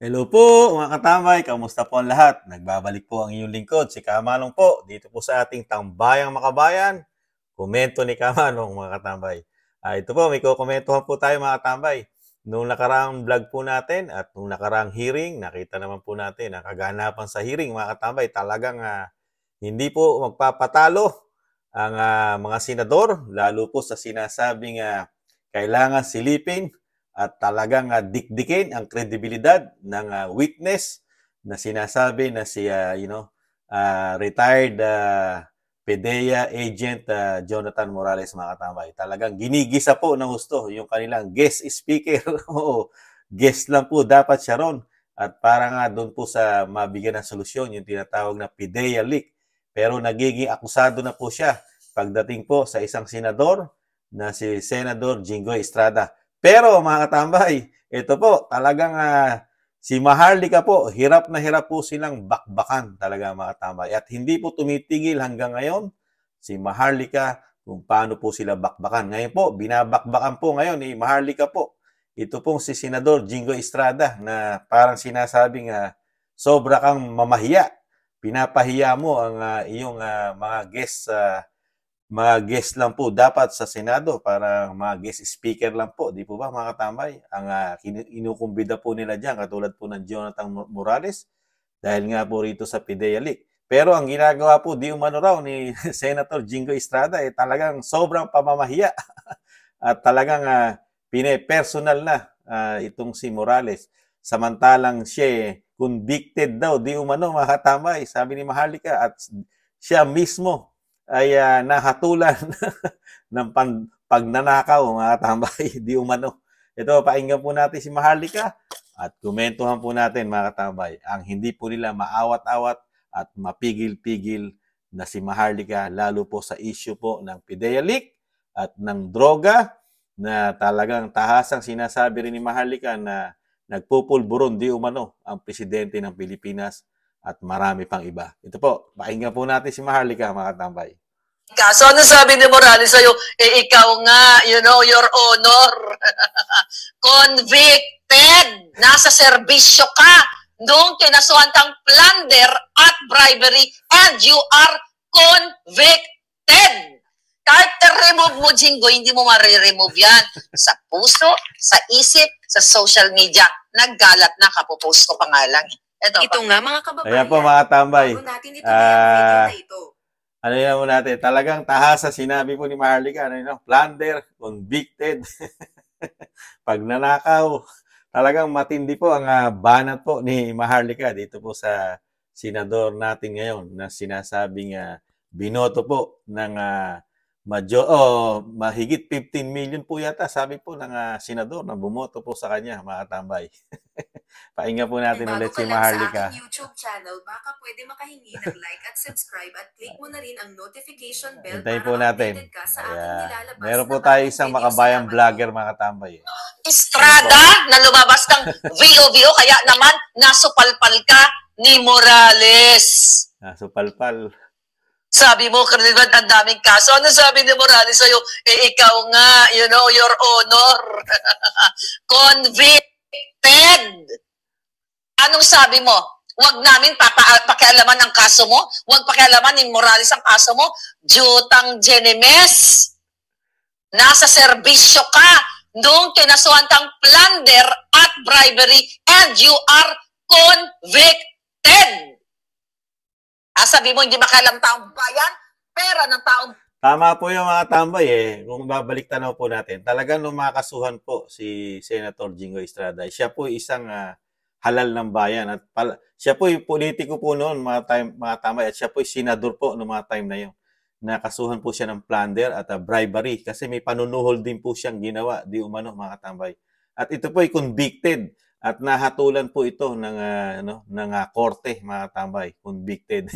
Hello po mga katambay, kamusta po ang lahat? Nagbabalik po ang inyong lingkod, si Kamanong po, dito po sa ating Tambayang Makabayan. Komento ni Kamanong mga katambay. Ito po, may kukomentuhan po tayo mga katambay. Nung nakaraang vlog po natin at nung nakaraang hearing, nakita naman po natin ang kaganapan sa hearing mga katambay. Talagang hindi po magpapatalo ang mga senador, lalo po sa sinasabing kailangan silipin at talagang dikdikin ang kredibilidad ng witness na sinasabi na si retired PDEA agent Jonathan Morales mga katambay. Talagang ginigisa po ng gusto yung kanilang guest speaker. Oo, guest lang po dapat siya ron. At para nga doon po sa mabigyan ng solusyon yung tinatawag na PDEA leak. Pero nagiging akusado na po siya pagdating po sa isang senador na si Senador Jinggoy Estrada. Pero mga katambay, ito po, talagang si Maharlika po, hirap na hirap po silang bakbakan talaga mga katambay. At hindi po tumitigil hanggang ngayon si Maharlika kung paano po sila bakbakan. Ngayon po, binabakbakan po ngayon ni Maharlika po. Ito pong si Senador Jinggoy Estrada na parang sinasabing sobra kang mamahiya. Pinapahiya mo ang iyong mga guest lang po dapat sa Senado para mga guest speaker lang po. Di po ba mga katambay? Ang inukumbida po nila dyan, katulad po ng Jonathan Morales, dahil nga po rito sa PDEA leak. Pero ang ginagawa po, di umano raw ni Senator Jingo Estrada, talagang sobrang pamamahiya. At talagang pine-personal na itong si Morales. Samantalang siya convicted daw, di umano mga katambay, sabi ni Maharlika. At siya mismo ay nahatulan ng pagnanakaw mga tambay, di umano. Ito, pakinggan po natin si Maharlika at komentuhan po natin mga katambay ang hindi po nila maawat-awat at mapigil-pigil na si Maharlika, lalo po sa issue po ng PDEA leak at ng droga na talagang tahasang sinasabi rin ni Maharlika na nagpupulburon di umano ang presidente ng Pilipinas at marami pang iba. Ito po, pakinggan po natin si Maharlika mga katambay. So, ano sabi ni Morales sa'yo? Ikaw nga, your honor. Convicted. Nasa serbisyo ka. Noong kinasuhan kang plunder at bribery and you are convicted. Kahit remove mo, Jingo, hindi mo mariremove yan. Sa puso, sa isip, sa social media. Naggalat na, kapopost ko pa nga lang. Ito nga mga kababayan. Ayan po mga tambay. Bago natin ituloy ang video na ito. Ano yan mo natin? Talagang tahasa sinabi po ni Maharlika. Plunder, convicted, pagnanakaw. Talagang matindi po ang banat po ni Maharlika dito po sa senador natin ngayon na sinasabing binoto po ng mahigit 15 million po yata, sabi po ng senador na bumoto po sa kanya, mga tambay. Pakinggan po natin ulit si Maharlika. Sa aking YouTube channel, baka pwede makahingi ng like at subscribe at click mo na rin ang notification bell Hintayin para po natin. updated ka sa aking nilalabas. Meron po tayo isang makabayang vlogger, mga tambay. Estrada, na lumabas kang VO kaya naman nasupalpal ka ni Morales. Nasupalpal. Sabi mo, kredibilidad, ang daming kaso. Ano sabi ni Morales sa'yo? Ikaw nga, your honor. Convicted. Anong sabi mo? Huwag namin pakialaman ang kaso mo. Huwag pakialaman ni Morales ang kaso mo. Jutang Jenemes. Nasa serbisyo ka. Noong kinasuhan kang plunder at bribery and you are convicted. Sabi mo, hindi makalam taong bayan, pera ng taong... Tama po yung mga tambay Kung babalik tanaw po natin, talagang lumakasuhan po si Senator Jinggoy Estrada. Siya po isang halal ng bayan. At siya po yung politiko po noon, mga tambay. At siya po yung senador po noong mga time na yun. Nakasuhan po siya ng plunder at bribery kasi may panunuhol din po siyang ginawa, di umano mga tambay. At ito po ay convicted. At nahatulan po ito ng korte, mga tambay, convicted.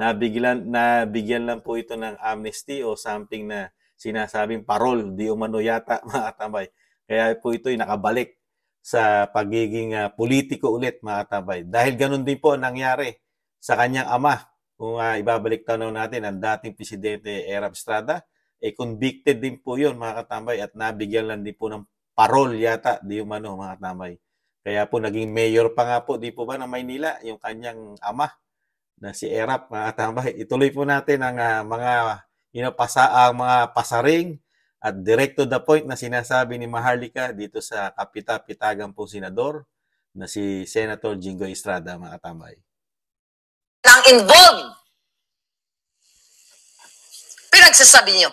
Nabigyan lang po ito ng amnesty o something na sinasabing parol, di umano yata, mga tambay. Kaya po ito ay nakabalik sa pagiging politiko ulit, mga tambay. Dahil ganun din po nangyari sa kanyang ama. Kung ibabalik tanaw natin, ang dating presidente Erap Estrada, convicted din po yun, mga katambay, at nabigyan lang din po ng parol yata, di umano, mga katambay. Kaya po naging mayor pa nga po, di po ba, ng Maynila, yung kanyang ama na si Erap, mga katambay. Ituloy po natin ang mga mga pasaring at direct to the point na sinasabi ni Maharlika dito sa kapita-pitagang po senador na si Senator Jinggoy Estrada, mga katambay. Nang involved. Pinagsasabi niyo.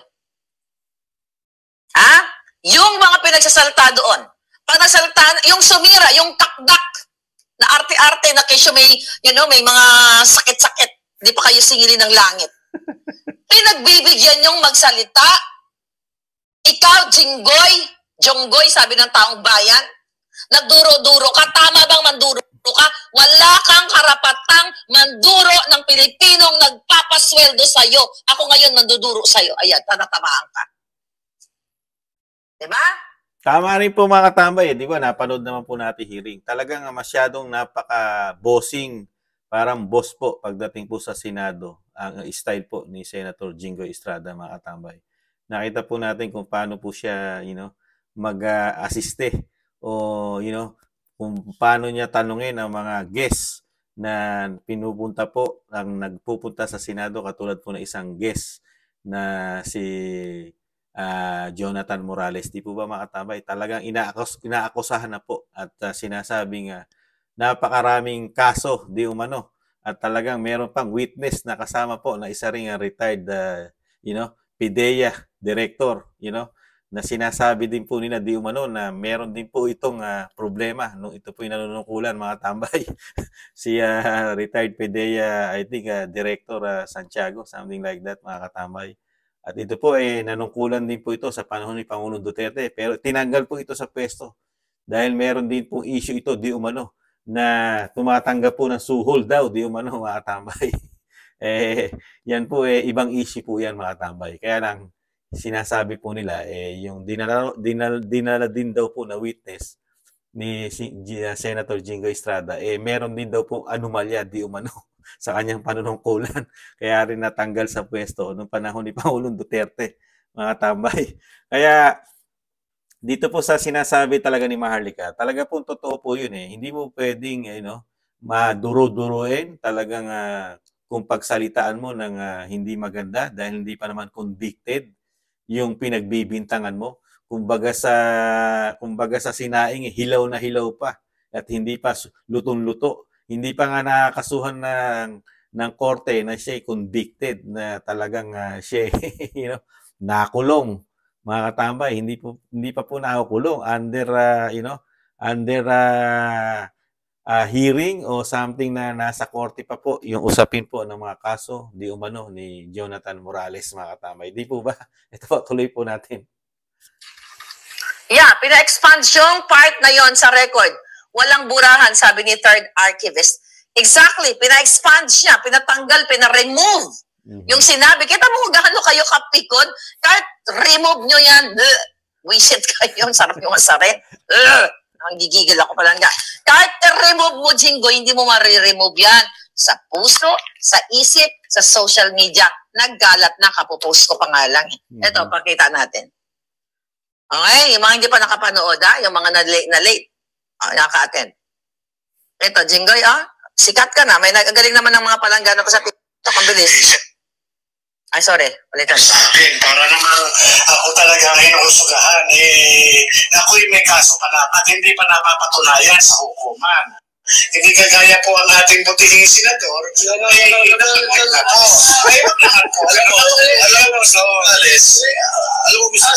Ha? Yung mga pinagsasalita doon. Pag nagsalita, yung sumira, yung takdak na arte-arte na kesyo may, may mga sakit-sakit. Hindi pa kayo singilin ng langit. Pinagbibigyan yung magsalita. Ikaw, Jonggoy, sabi ng taong bayan, nagduro-duro ka. Tama bang manduro ka? Wala kang karapatang manduro ng Pilipinong nagpapasweldo sa'yo. Ako ngayon manduduro sa'yo. Ayan, tanatamaan ka. Diba? Tama rin po, mga katambay. Di ba, napanood naman po natin hearing. Talagang masyadong napaka-bossing, parang boss po pagdating po sa Senado, ang style po ni Senator Jinggoy Estrada, mga katambay. Nakita po natin kung paano po siya, mag-assiste o, kung paano niya tanungin ang mga guests na pinupunta po, ang nagpupunta sa Senado, katulad po ng isang guest na si Jonathan Morales. Di po ba, mga katambay? Talagang inaakusahan na po at sinasabing napakaraming kaso, di umano. At talagang meron pang witness na kasama po na isa ring retired, PIDEA director, na sinasabi din po nila di umano na meron din po itong problema nung ito po yung nanunungkulan, mga tambay. Si retired PIDEA, I think, Director Santiago, something like that, mga katambay. At ito po nanungkulan din po ito sa panahon ni Pangulong Duterte, pero tinanggal po ito sa pwesto dahil meron din po issue ito di umano na tumatanggap po ng suhol daw di umano, mga katambay. Yan po ibang issue po yan, mga katambay. Kaya lang sinasabi po nila yung dinala din daw po na witness ni Senator Jinggoy Estrada meron din daw po anomalya di umano sa kanyang panunungkulan. Kaya rin natanggal sa pwesto noong panahon ni Pangulong Duterte, mga tambay. Kaya dito po sa sinasabi talaga ni Maharlika, talaga po totoo po yun Hindi mo pwedeng maduro-duruin talagang kung pagsalitaan mo ng hindi maganda dahil hindi pa naman convicted yung pinagbibintangan mo. Kumbaga sa sinaing, hilaw na hilaw pa at hindi pa lutong-luto. Hindi pa nga nakakasuhan ng korte na siya convicted na talagang siya nakulong, mga katambay. Hindi pa po nakukulong under hearing o something na nasa korte pa po yung usapin po ng mga kaso di umano ni Jonathan Morales, mga katambay. Di po ba? Ito po, tuloy po natin. Yeah, pina-expand yung part na yon sa record. Walang burahan, sabi ni third archivist. Exactly, pina-expand siya, pinatanggal, pina-remove. Yung sinabi, kita mo gaano kayo kapikon, kahit remove nyo yan, wisit kayo, sarap yung asarin. Ang gigigil ako pala nga. Kahit remove mo, Jinggoy, hindi mo ma-remove yan. Sa puso, sa isip, sa social media, naggalat na, kapopost ko pa nga lang. Ito, pakita natin. Okay, yung mga hindi pa nakapanood, yung mga na late, nakaka-attend. Ito, Jinggoy, sikat ka na. May nagagaling naman ng mga palanggana pa sa TikTok. Ang bilis. Ay, sorry. Palitan. Sa akin, para naman ako talaga hinusugahan. Ako'y may kaso pa na at hindi pa napapatunayan sa hukuman. Hindi kagaya po ang ating butihing senador. Alam mo, Mr.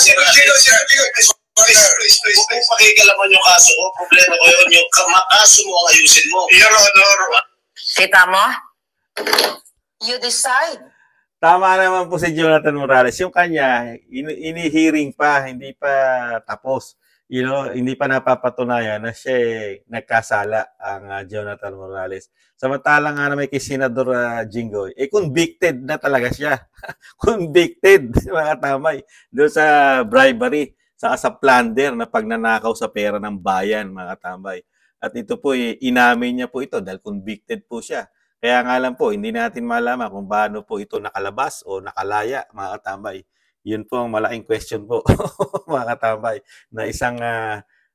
Please, pakikalaman yung kaso ko. Problema ko yun. Yung kaso mo ang ayusin mo. Your Honor. Kita mo? You decide. Tama naman po si Jonathan Morales. Yung kanya, ini-hearing pa, hindi pa tapos. Hindi pa napapatunayan na siya nagkasala ang Jonathan Morales. Samantalang nga na may kay Senador Jinggoy, convicted na talaga siya. Convicted, mga tamay, doon sa bribery, sa plunder na pagnanakaw sa pera ng bayan, mga tambay. At ito po, inamin niya po ito dahil convicted po siya. Kaya nga lang po, hindi natin malaman kung paano po ito nakalabas o nakalaya, mga katambay. Yun po ang malaking question po, mga katambay, na isang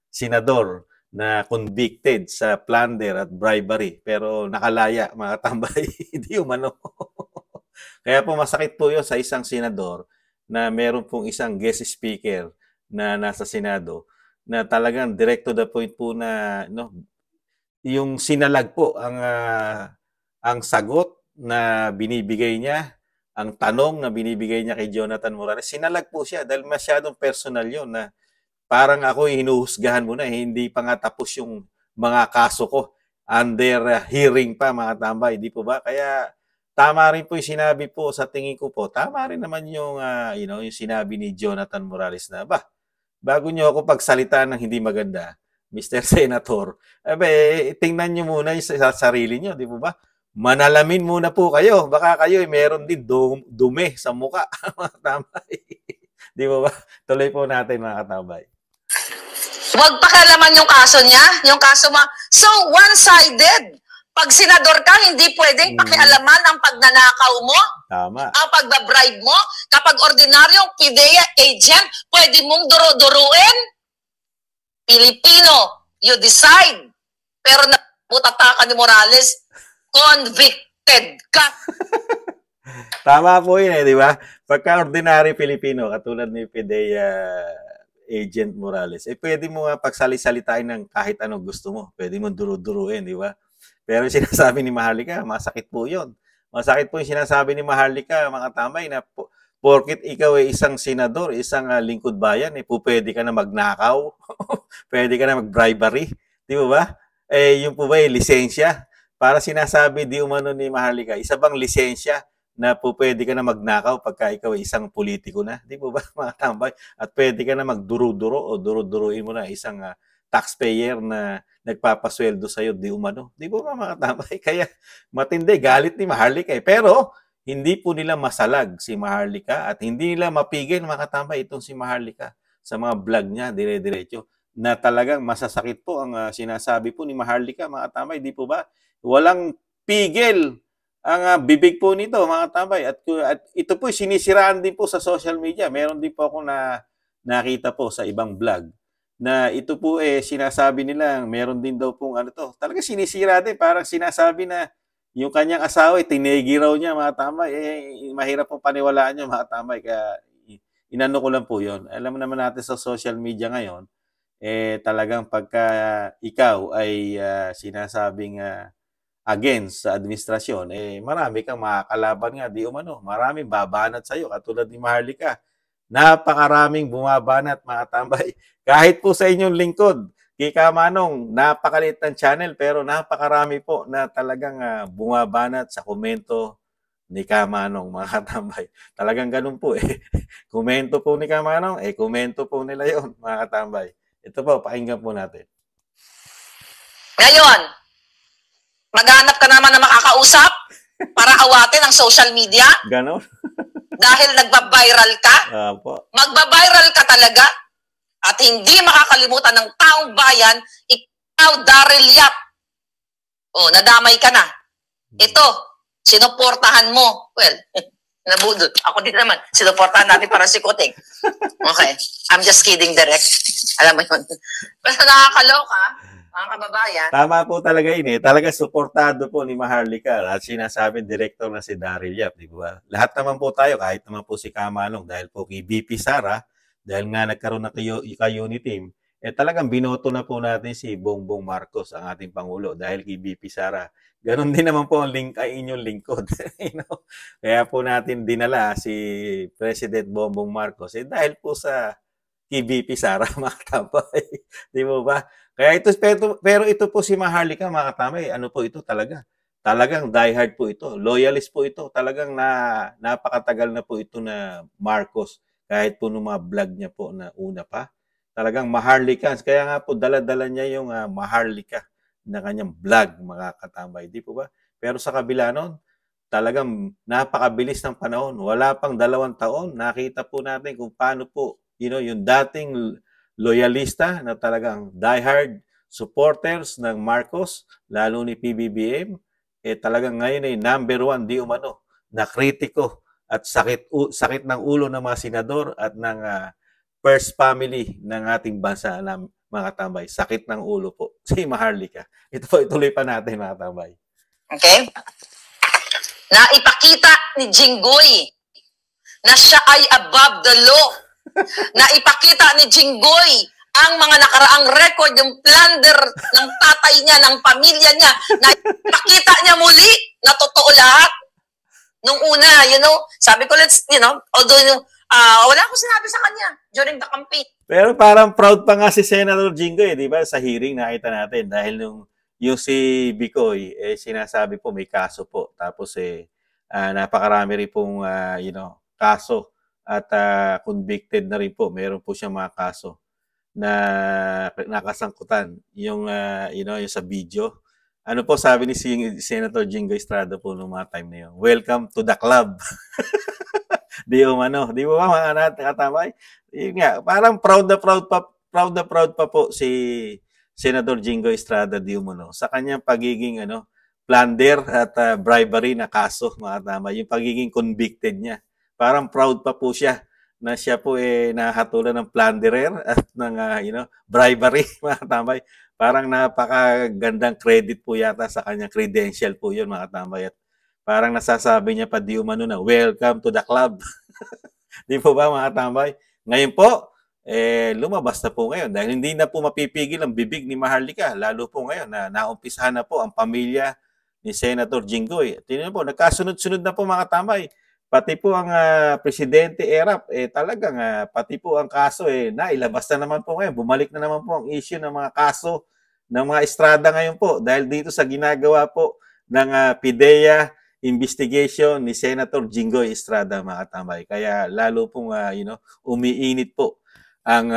senador na convicted sa plunder at bribery pero nakalaya, mga tambay. Hindi umano. Kaya po masakit po yun sa isang senador na meron pong isang guest speaker na nasa Senado na talagang direct to the point po na yung sinalag po ang sagot na binibigay niya, ang tanong na binibigay niya kay Jonathan Morales, sinalag po siya dahil masyadong personal yun na parang ako hinuhusgahan mo na, hindi pa nga tapos yung mga kaso ko. Under hearing pa, mga tambay, di po ba? Kaya tama rin po yung sinabi po, sa tingin ko po, tama rin naman yung, yung sinabi ni Jonathan Morales na, bago nyo ako pagsalita ng hindi maganda, Mr. Senator, tingnan nyo muna yung sa sarili nyo, di po ba? Manalamin muna po kayo. Baka kayo meron din dumi sa muka, mga tambay. Di ba ba? Tuloy po natin, mga katambay. Huwag pakialaman yung kaso niya, yung kaso mo. So, one-sided. Pag senador ka, hindi pwedeng pakialaman ang pagnanakaw mo, Tama. ang pagbabribe mo. Kapag ordinaryong PIDEA agent, pwede mong duro-duruin. Pilipino, you decide. Pero naputata ni Morales, convicted ka. Tama po yun di ba? Pagka ordinary Pilipino, katulad ni PIDEA agent Morales, pwede mo nga pagsali-salitain ng kahit anong gusto mo. Pwede mo duru-duruin, di ba? Pero yung sinasabi ni Maharlika, masakit po yun. Masakit po yung sinasabi ni Maharlika, mga tambay, na porkit ikaw ay isang senador, isang lingkod bayan, pwede ka na magnakaw, pwede ka na mag-bribery, di ba? Yung po ba yung lisensya? Para sinasabi di umano ni Maharlika, isa bang lisensya na po pwede ka na magnakaw pagka ikaw ay isang politiko na? Di po ba, mga tambay? At pwede ka na magduro-duro o duro-duruin mo na isang taxpayer na nagpapasweldo sa'yo di umano. Di po ba, mga tambay? Kaya matindi, galit ni Maharlika. Pero hindi po nila masalag si Maharlika at hindi nila mapigil, mga katambay, itong si Maharlika sa mga vlog niya, dire-diretso, na talagang masasakit po ang sinasabi po ni Maharlika, mga katambay. Di po ba? Walang pigil ang bibig po nito, mga katambay. At ito po, sinisiraan din po sa social media. Meron din po ako nakita po sa ibang vlog na ito po sinasabi nila, meron din daw pong talaga sinisira din. Parang sinasabi na yung kanyang asawa, tinegi raw niya, mga tambay. Mahirap pong paniwalaan niyo, mga tambay. Kaya inano ko lang po yun. Alam naman natin sa social media ngayon, talagang pagka ikaw ay sinasabing against sa administrasyon, marami kang makakalaban nga, di umano. Maraming babanat sa'yo, katulad ni Maharlika. Napakaraming bumabanat, mga tambay. Kahit po sa inyong lingkod, Kika Manong, napakaliit ng channel, pero napakarami po na talagang bumabanat sa komento ni Kamanong, mga katambay. Talagang ganun po Komento po ni Kamanong, komento po nila yon, mga katambay. Ito po, pakinggan po natin. Ngayon, maghanap ka naman na makakausap para awatin ang social media Ganon? dahil nagba-viral ka. Po. Magba-viral ka talaga at hindi makakalimutan ng taong bayan, ikaw, Daryl Yap. Nadamay ka na. Ito, sinuportahan mo. Well, nabudot. Ako din naman. Sinuportahan natin para si Kuting. Okay. I'm just kidding, direct. Alam mo yun. Basta nakakaloka, mga kababayan. Tama po talaga yun Talaga suportado po ni Maharlika at sinasabi director na si Daryl Yap, di ba? Lahat naman po tayo, kahit naman po si Kamanong, dahil po kay VP Sara, dahil nga nagkaroon na ka-unity team, talagang binoto na po natin si Bongbong Marcos, ang ating Pangulo, dahil kay VP Sara. Ganon din naman po ang inyong lingkod. Kaya po natin dinala si President Bongbong Marcos dahil po sa kay VP Sara, mga katambay. Di mo ba? Kaya pero ito po si Maharlika, mga katambay, ano po ito talaga? Talagang diehard po ito. Loyalist po ito. Talagang napakatagal na po ito na Marcos. Kahit po nung mga vlog niya po na una pa. Talagang Maharlika. Kaya nga po dala-dala niya yung Maharlika na kanyang vlog, mga katambay. Di po ba? Pero sa kabila nun, talagang napakabilis ng panahon. Wala pang 2 taon. Nakita po natin kung paano po, yung dating loyalista na talagang diehard supporters ng Marcos, lalo ni PBBM, talagang ngayon ay number 1 di umano na kritiko at sakit ng ulo ng mga senador at ng first family ng ating bansa na mga katambay. Sakit ng ulo po si Maharlika. Ito po, ituloy pa natin, mga katambay. Okay? Na ipakita ni Jinggoy na siya ay above the law. Na ipakita ni Jinggoy ang mga nakaraang record, yung plunder ng tatay niya, ng pamilya niya, na ipakita niya muli na totoo lahat. Nung una, sabi ko, although, wala akong sinabi sa kanya during the campaign. Pero parang proud pa nga si Senator Jinggoy, di ba? Sa hearing nakita natin dahil yung si Bicoy, sinasabi po may kaso po. Tapos napakarami rin pong kaso at convicted na rin po. Meron po siyang mga kaso na nakasangkutan yung yung sa video. Ano po sabi ni Senator Jinggoy Estrada po nung mga time na yun? Welcome to the club. Di umano. Di ba mga katamay? Yun nga, parang proud pa po si Senator Jinggoy Estrada di umano sa kanyang pagiging plunder at bribery na kaso, mga katamay. Yung pagiging convicted niya. Parang proud pa po siya na siya po nahatulan ng plunderer at ng bribery, mga katamay. Parang napakagandang credit po yata sa kanyang credential po yun, mga katamay. At parang nasasabi niya pa di umano na welcome to the club. Di po ba, mga katamay? Ngayon po, lumabas na po ngayon dahil hindi na po mapipigil ang bibig ni Maharlika. Lalo po ngayon na naumpisahan na po ang pamilya ni Senator Jinggoy. Tingnan po, nagkasunod-sunod na po, mga katamay. Pati po ang Presidente Erap, talagang pati po ang kaso nailabas na naman po ngayon. Bumalik na naman po ang issue ng mga kaso ng mga Estrada ngayon po dahil dito sa ginagawa po ng PIDEA investigation ni Senator Jinggoy Estrada, mga katamay. Kaya lalo pong umiinit po ang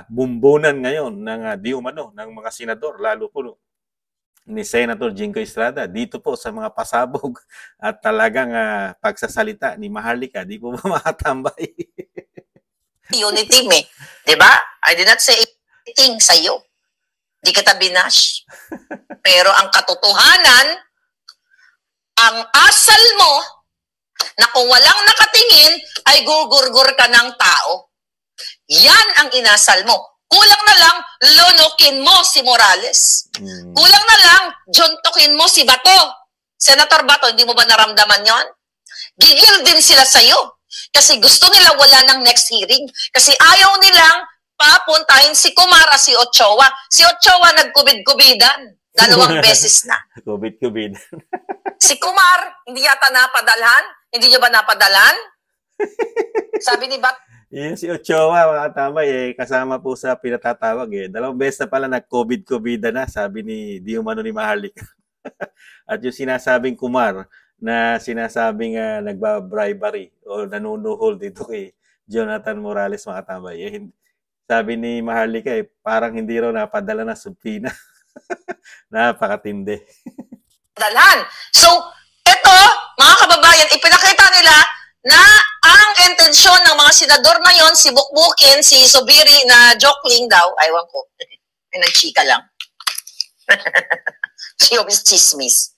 bumbunan ngayon ng di umano ng mga senador, lalo po ni Senator Jinggoy Estrada dito po sa mga pasabog at talagang pagsasalita ni Maharlika. Di po ba, mga katambay? Unity me. Diba? I did not say anything sa'yo. Di kita binash. Pero ang katotohanan, ang asal mo, na kung walang nakatingin, ay gugurgur ka ng tao. Yan ang inasal mo. Kulang na lang, lunukin mo si Morales. Kulang na lang, juntokin mo si Bato. Senator Bato, hindi mo ba naramdaman yon? Gigil din sila sa'yo. Kasi gusto nila wala ng next hearing. Kasi ayaw nilang papuntahin si Kumar si Ochoa. Si Ochoa nagkubid-kubidan. 2 beses na. Kubid-kubid. Si Kumar, hindi yata napadalhan? Hindi nyo ba napadalhan? Sabi ni Bato, Yung si Ochoa, mga katamay, kasama po sa pinatatawag. 2 beses na pala nag-COVID-COVID na, sabi ni di umano ni Maharlika. At yung sinasabing Kumar, na sinasabing nagba-bribery o nanunuhol dito kay Jonathan Morales, mga katamay. Sabi ni Maharlika, parang hindi raw napadala na subpina. Napakatindi. dalhan. So, ito, mga kababayan, ipinakita nila na ang intensyon ng mga senador na yon, si Bukbukin, si Subiri na jokeling daw, aywan ko, may nagchika lang. Si Obis Chismis.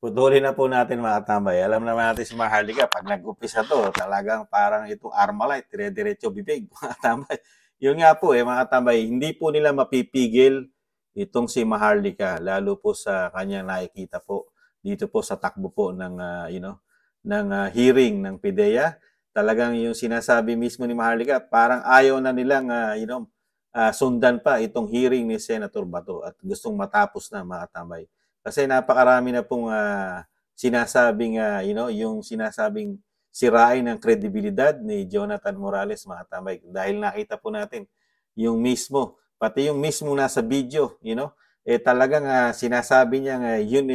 Putulin na po natin, mga katambay. Alam naman natin si Maharlika, pag nag-upisa to, talagang parang itong Armalite, dire-diretso bibig, mga katambay. Yun nga po, mga katambay, hindi po nila mapipigil itong si Maharlika, lalo po sa kanyang nakikita po dito po sa takbo po ng hearing ng PIDEA. Talagang yung sinasabi mismo ni Maharlika, parang ayaw na nilang sundan pa itong hearing ni Senator Bato at gustong matapos na, mga katambay. Kasi napakarami na pong sinasabing yung sinasabing sirain ng kredibilidad ni Jonathan Morales, mga katambay. Dahil nakita po natin yung mismo, pati yung mismo nasa video, talagang sinasabi niya yun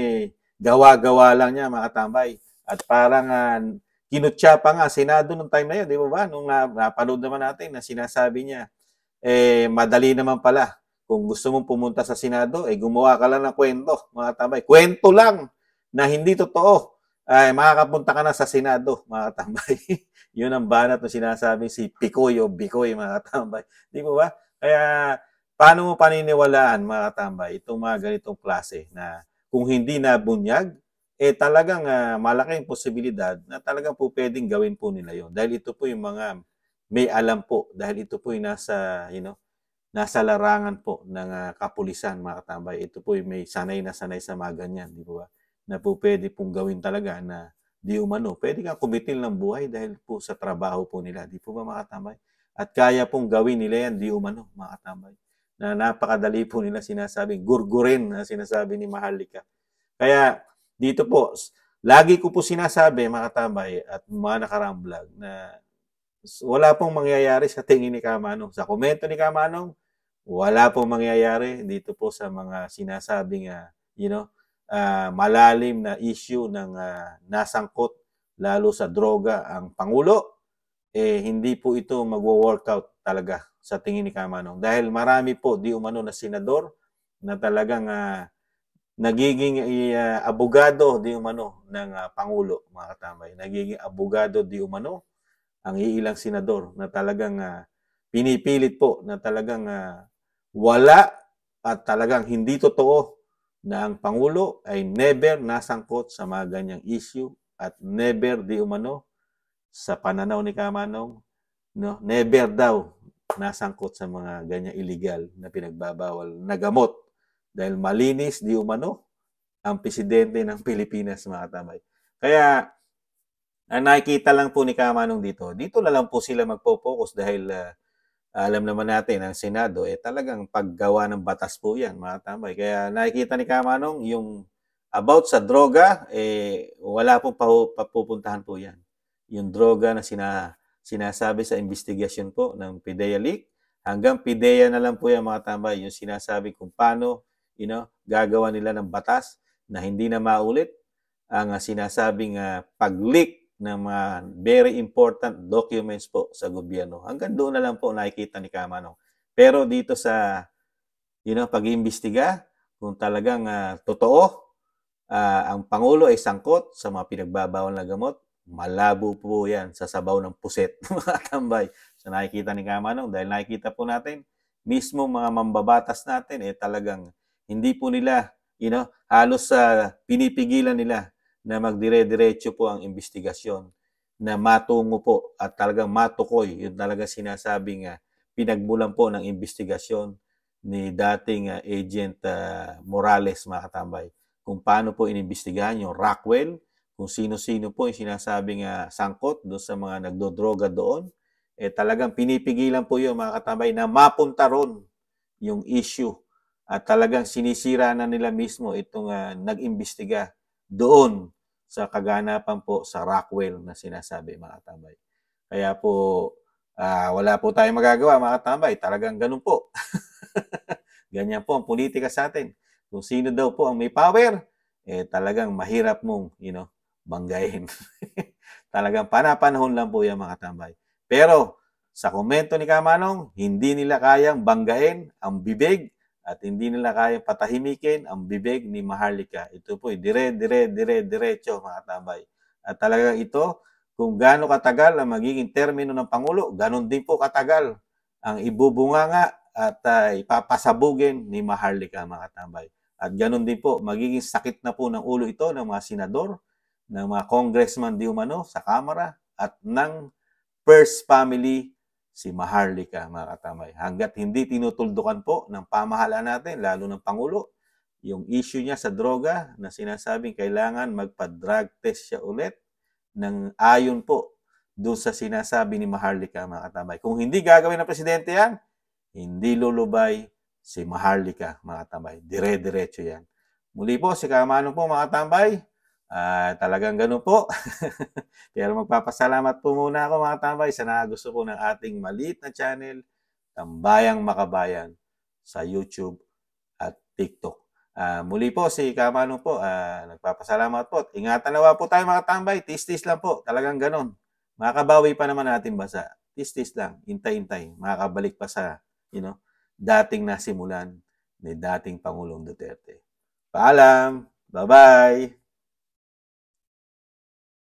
gawa-gawa lang niya, mga katambay. At parang kinutya pa nga Senado nung time na yun, di ba? Nung napanood naman natin na sinasabi niya, madali naman pala. Kung gusto mong pumunta sa Senado, gumawa ka lang ng kwento, mga katambay. Kwento lang na hindi totoo. Makakapunta ka na sa Senado, mga katambay. Yun ang banat na sinasabi si Picoy o Bicoy, mga katambay. Di ba? Kaya, paano mo paniniwalaan, mga katambay, itong mga ganitong klase na kung hindi na bunyag, talagang malaking posibilidad na talagang po pwedeng gawin po nila yon. Dahil ito po yung mga may alam po dahil ito po yung nasa, nasa larangan po ng kapulisan, mga katambay. Ito po yung may sanay na sanay sa mga ganyan, di ba? Na po pwede pong gawin talaga na di umano. Pwede kang kumitil ng buhay dahil po sa trabaho po nila. Di po ba, mga katambay? At kaya pong gawin nila yan di umano, mga katambay. Na napakadali po nila sinasabing gurgurin na sinasabi ni Maharlika. Kaya dito po, lagi ko po sinasabi, mga katambay at mga nakaraang vlog, na wala pong mangyayari sa tingin ni Kamanong. Sa komento ni Kamanong, wala pong mangyayari dito po sa mga sinasabing, malalim na issue ng nasangkot lalo sa droga ang Pangulo. Hindi po ito magwo-workout talaga sa tingin ni Kamanong. Dahil marami po di umano na senador na talagang nagiging abogado di umano ng Pangulo, mga katambay. Nagiging abogado di umano ang iilang senador na talagang pinipilit po na talagang wala at talagang hindi totoo na ang Pangulo ay never nasangkot sa mga ganyang issue at never di umano sa pananaw ni Kamanong, never daw nasangkot sa mga ganyang illegal na pinagbabawal na gamot dahil malinis di umano ang presidente ng Pilipinas, mga katambay. Kaya ang nakikita lang po ni Kamanong dito na lang po sila magpo-focus dahil alam naman natin ang Senado talagang paggawa ng batas po yan, mga katambay. Kaya nakikita ni Kamanong yung about sa droga, wala pong papupuntahan po yan. Yung droga na sinasabi sa investigasyon po ng PIDEA leak, hanggang PIDEA na lang po yan, mga katambay, yung sinasabi kung paano gagawa nila ng batas na hindi na maulit ang sinasabing pag-leak ng mga very important documents po sa gobyerno. Hanggang doon na lang po nakikita ni Kamanong. Pero dito sa pag-iimbestiga, kung talagang totoo, ang Pangulo ay sangkot sa mga pinagbabawal na gamot, malabo po yan sa sabaw ng puset, mga tambay. So nakikita ni Kamanong, dahil nakikita po natin, mismo mga mambabatas natin, talagang hindi po nila, halos pinipigilan nila na magdire-diretso po ang investigasyon na matungo po at talagang matukoy yung talaga sinasabing pinagmulan po ng investigasyon ni dating Agent Morales, mga katambay. Kung paano po inimbestigahan yung Rockwell, kung sino-sino po yung sinasabing sangkot doon sa mga nagdodroga doon, talagang pinipigilan po yun, mga katambay, na mapunta ron yung issue at talagang sinisira na nila mismo itong nag-imbestiga doon sa kaganapan po sa Rockwell na sinasabi, mga katambay. Kaya po, wala po tayong magagawa, mga katambay. Talagang ganun po. Ganyan po ang politika sa atin. Kung sino daw po ang may power, talagang mahirap mong, banggain. Talagang panapanahon lang po yan, mga katambay. Pero, sa komento ni Kamanong, hindi nila kayang banggain ang bibig at hindi nila kayang patahimikin ang bibig ni Maharlika. Ito po, diretso, mga katambay. At talagang ito, kung gaano katagal ang magiging termino ng Pangulo, ganon din po katagal ang ibubunganga at ipapasabugin ni Maharlika, mga katambay. At ganon din po, magiging sakit na po ng ulo ito ng mga senador, ng mga congressman di umano sa Kamara, at ng first family, si Maharlika, mga katambay. Hanggat hindi tinutuldukan po ng pamahalaan natin, lalo ng Pangulo, yung issue niya sa droga na sinasabing kailangan magpa-drug test siya ulit ng ayon po doon sa sinasabi ni Maharlika, mga katambay. Kung hindi gagawin ng presidente yan, hindi lulubay si Maharlika, mga katambay. Dire-diretso yan. Muli po, si Kamanong po, mga katambay. Talagang ganun po. Pero magpapasalamat po muna ako, mga katambay, sa nagusto po ng ating maliit na channel, Tambayang Makabayan, sa YouTube at TikTok. Muli po, si Kamanong po, nagpapasalamat po. Ingatan nawa po tayo, mga katambay. Tis-tis lang po. Talagang ganun. Makakabawi pa naman natin basa. Tis-tis lang. Intay-intay. Makakabalik pa sa, dating nasimulan ni dating Pangulong Duterte. Paalam! Bye-bye!